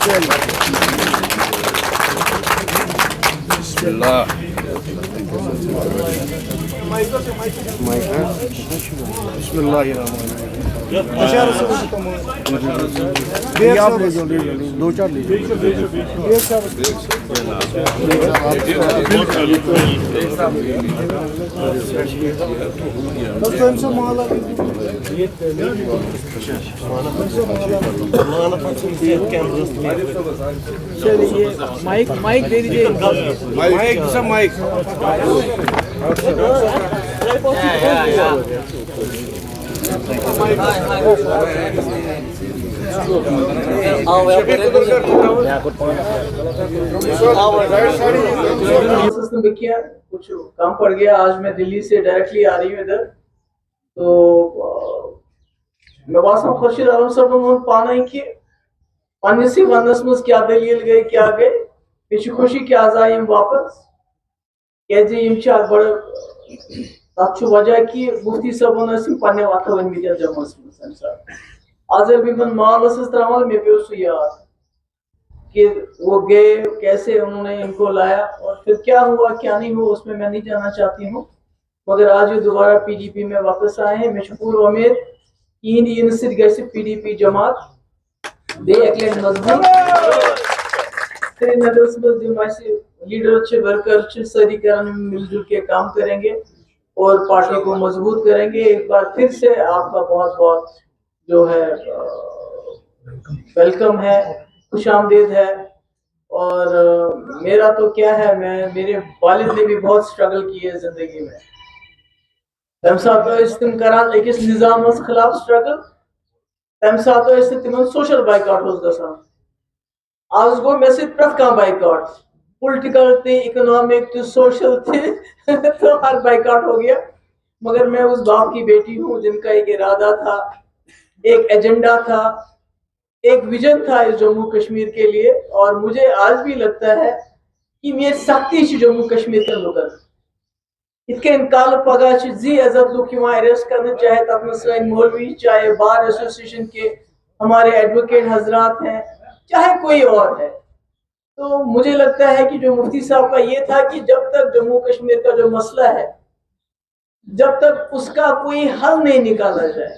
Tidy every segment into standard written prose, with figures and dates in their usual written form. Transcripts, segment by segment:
بسم الله بسم الله الرحمن الرحیم دو چار مائک دے دیجیے مائک کچھ کام پڑ گیا. آج میں دلی سے ڈائریکٹلی آ رہی ہوں ادھر, تو میں باسان خورشید عالم صاحب پانا کہ پنسی ونس مز کیا دلیل گئی کیا گئی بیچ خوشی کہ آز آئی واپس کیازِ بڑ تب وجہ کہ مفتی صٲبن پنہ وتہ ورمت یتھ جمعس مز آز ییٚلہِ بہٕ مال ٲسٕس تراوان مےٚ پیوٚو سُہ یاد کہ وہ گئے کیسے انہوں نے ان کو لایا اور پھر کیا ہوا کیا نہیں ہوا اس میں نہیں جانا چاہتی ہوں, مگر آج یہ دوبارہ پی ڈی پی میں واپس آئے ہیں. میں پور امید یہند ین ست گژھِ پی ڈی پی جماعت بیٚیہِ اکہِ لٹہِ مضبوط. سرینگرس مز یِم اَسہِ لیڈر چھِ ورکر چھِ سٲری کران مل جل کے کام کریں گے اور پارٹی کو مضبوط کریں گے. ایک بار پھر سے آپ کا بہت بہت جو ہے ویلکم ہے, خوش آمدید ہے. اور میرا تو کیا ہے, میرے والد نے بھی بہت اسٹرگل کی ہے زندگی میں. تمہ سات تم کران اکس نظامس خلاف اسٹرگل, تمہ سات تم سوشل بائیکاٹ گژھان. آز گو مے سۭتۍ پرٛٮ۪تھ کانٛہہ بائیکاٹ, پولیٹیکل تھی, اکنامک تھی, سوشل تھی, تو ہر بائیکاٹ ہو گیا. مگر میں اس باپ کی بیٹی ہوں جن کا ایک ارادہ تھا, ایک ایجنڈا تھا, ایک ویژن تھا اس جموں کشمیر کے لیے. اور مجھے آج بھی لگتا ہے کہ یہ سختی جموں کشمیر کے لوگن اتن کال پگہ زی عزت لوگ اریسٹ کرنے, چاہے تب میں سن مولوی, چاہے بار ایسوسیشن کے ہمارے ایڈوکیٹ حضرات ہیں, چاہے کوئی اور ہے. تو مجھے لگتا ہے کہ جو مفتی صاحب کا یہ تھا کہ جب تک جموں کشمیر کا جو مسئلہ ہے, جب تک اس کا کوئی حل نہیں نکالا جائے,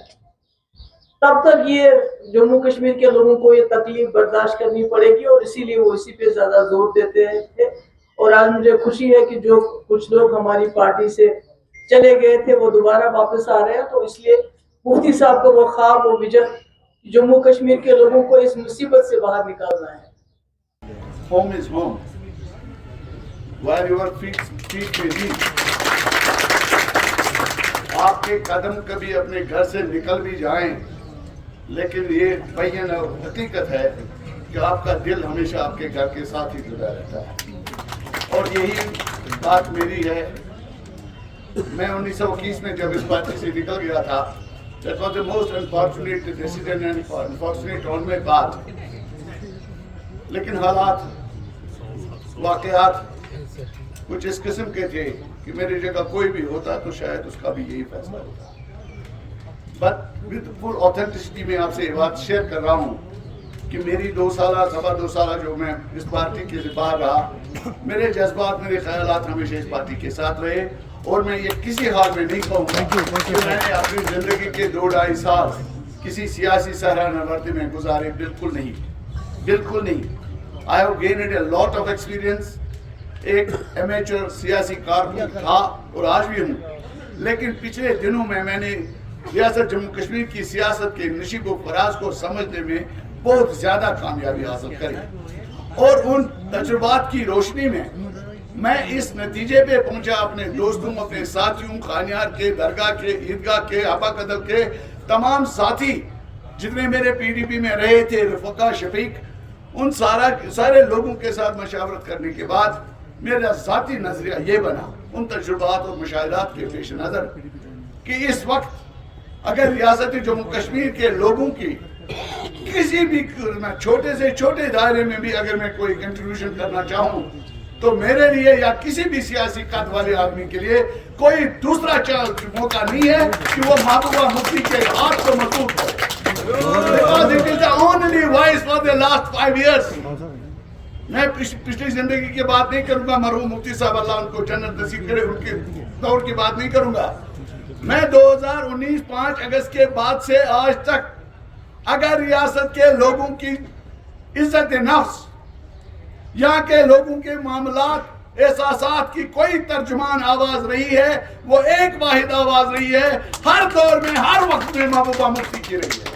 تب تک یہ جموں کشمیر کے لوگوں کو یہ تکلیف برداشت کرنی پڑے گی. اور اسی لیے وہ اسی پہ زیادہ زور دیتے تھے. اور آج مجھے خوشی ہے کہ جو کچھ لوگ ہماری پارٹی سے چلے گئے تھے وہ دوبارہ واپس آ رہے ہیں. تو اس لیے مفتی صاحب کو وہ خواب, وہ ویژن جموں کشمیر کے لوگوں کو اس مصیبت سے باہر نکالنا ہے. Home is home. Where your feet may be. آپ کے قدم کبھی اپنے گھر سے نکل بھی جائیں, لیکن یہ بیان حقیقت ہے کہ آپ کا دل ہمیشہ آپ کے گھر کے ساتھ ہی جڑا رہتا ہے. اور یہی بات میری ہے. میں 1921 میں جب اس پارٹی سے نکل گیا تھا, that was the most unfortunate decision and unfortunate on my path. لیکن حالات, واقعات کچھ اس قسم کے تھے کہ میری جگہ کوئی بھی ہوتا تو شاید اس کا بھی یہی فیصلہ ہوتا. بٹ ود فل آتھینٹسٹی میں آپ سے یہ بات شیئر کر رہا ہوں کہ میری 2 سالہ سوا 2 سالہ جو میں اس پارٹی کے باہر رہا, میرے جذبات, میرے خیالات ہمیشہ اس پارٹی کے ساتھ رہے. اور میں یہ کسی حال میں نہیں کہوں گا کہ میں نے اپنی زندگی کے 2-2.5 سال کسی سیاسی صحرا نوردی میں گزارے. بالکل نہیں, بالکل نہیں. I have gained a lot of experience. ایک امیچر سیاسی کارکن تھا اور آج بھی ہوں, لیکن پچھلے دنوں میں نے ریاست جموں کشمیر کی سیاست کے نشیب و فراز کو سمجھنے میں بہت زیادہ کامیابی حاصل کری. اور ان تجربات کی روشنی میں اس نتیجے پہ پہنچا, اپنے دوستوں, اپنے ساتھیوں, خانیار کے, درگاہ کے, عیدگاہ کے, آبا قدر کے تمام ساتھی جتنے میرے پی ڈی پی میں رہے تھے, رفقا, شفیق, ان سارے لوگوں کے ساتھ مشاورت کرنے کے بعد میرا ذاتی نظریہ یہ بنا ان تجربات اور مشاہدات کے پیش نظر کہ اس وقت اگر ریاست جموں کشمیر کے لوگوں کی کسی بھی چھوٹے سے چھوٹے دائرے میں بھی اگر میں کوئی کنٹریبیوشن کرنا چاہوں تو میرے لیے یا کسی بھی سیاسی قد والے آدمی کے لیے کوئی دوسرا موقع نہیں ہے کہ وہ محبوبہ مفتی کے ہاتھ کو مضبوط ہو. Because it is the only voice for the last 5 years. میں پچھلی زندگی کی بات نہیں کروں گا، مرحوم مفتی صاحب اللہ ان کو جنت نصیب کرے، ان کے دور کی بات نہیں کروں گا. میں 2019 5 اگست کے بعد سے آج تک اگر ریاست کے لوگوں کی عزت نفس، یہاں کے لوگوں کے معاملات، احساسات کی کوئی ترجمان آواز رہی ہے، وہ ایک واحد آواز رہی ہے، ہر دور میں ہر وقت میں محبوبہ مفتی کی رہی ہے.